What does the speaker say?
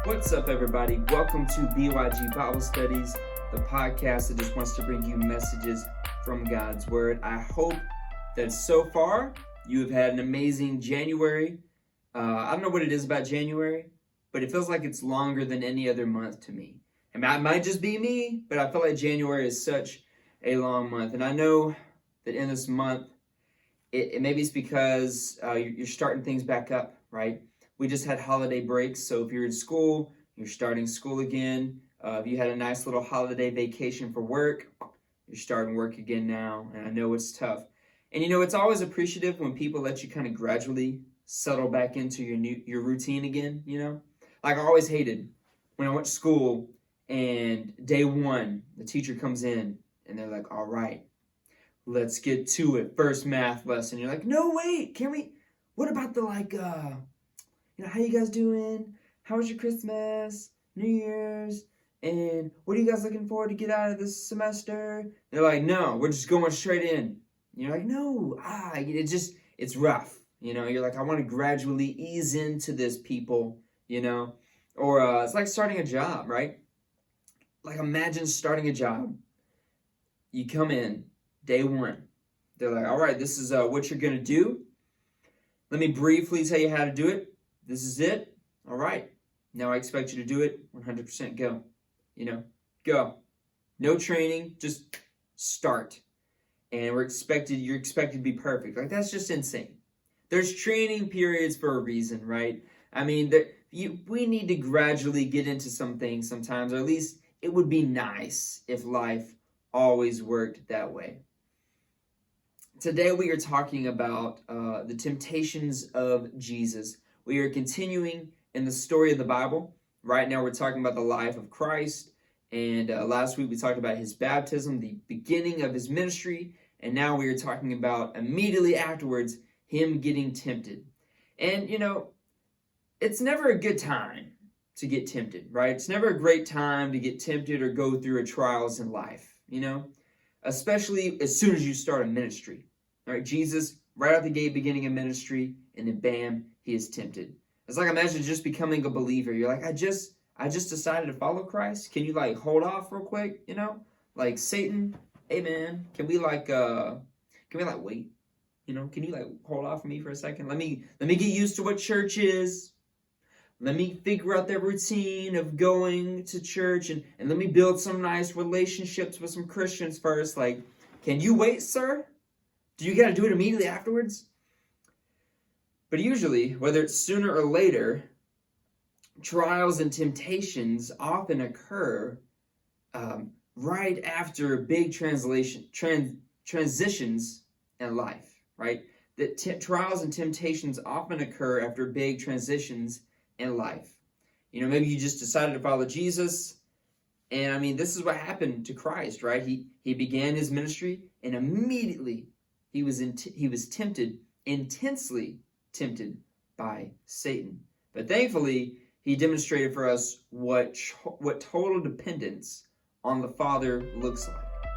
What's up, everybody? Welcome to BYG Bible Studies, the podcast that just wants to bring you messages from God's Word. I hope that so far you have had an amazing January. I don't know what it is about January, but it feels like it's longer than any other month to me. And it might just be me, but I feel like January is such a long month. And I know that in this month, maybe it's because you're starting things back up, right? We just had holiday breaks, so if you're in school, you're starting school again. If you had a nice little holiday vacation for work, you're starting work again now, and I know it's tough. And it's always appreciative when people let you kind of gradually settle back into your routine again, Like I always hated when I went to school and day one, the teacher comes in and they're like, all right, let's get to it. First math lesson. You're like, no, wait, what about the how you guys doing? How was your Christmas, New Year's? And what are you guys looking forward to get out of this semester? They're like, no, we're just going straight in. And you're like, no, it's rough. You're like, I want to gradually ease into this, people, Or it's like starting a job, right? Like imagine starting a job. You come in, day one. They're like, all right, this is what you're going to do. Let me briefly tell you how to do it. This is it. All right. Now I expect you to do it 100%. Go. Go. No training. Just start. And you're expected to be perfect. Like that's just insane. There's training periods for a reason, right? I mean, we need to gradually get into some things sometimes, or at least it would be nice if life always worked that way. Today we are talking about the temptations of Jesus. We are continuing in the story of the Bible. Right now we're talking about the life of Christ. And last week we talked about his baptism, the beginning of his ministry. And now we are talking about immediately afterwards, him getting tempted. And, it's never a good time to get tempted, right? It's never a great time to get tempted or go through trials in life, especially as soon as you start a ministry. All right, Jesus, right out the gate, beginning a ministry, and then bam, he is tempted. It's like imagine just becoming a believer. You're like, I just decided to follow Christ. Can you hold off real quick? Like Satan, hey man, can we wait? Can you hold off for me for a second? Let me get used to what church is. Let me figure out the routine of going to church and let me build some nice relationships with some Christians first. Like, can you wait, sir? Do you got to do it immediately afterwards? But usually, whether it's sooner or later, trials and temptations often occur right after big transitions in life, right? That trials and temptations often occur after big transitions in life. Maybe you just decided to follow Jesus, and this is what happened to Christ, right? He began his ministry, and immediately he was tempted, intensely tempted by Satan. But thankfully, he demonstrated for us what total dependence on the Father looks like.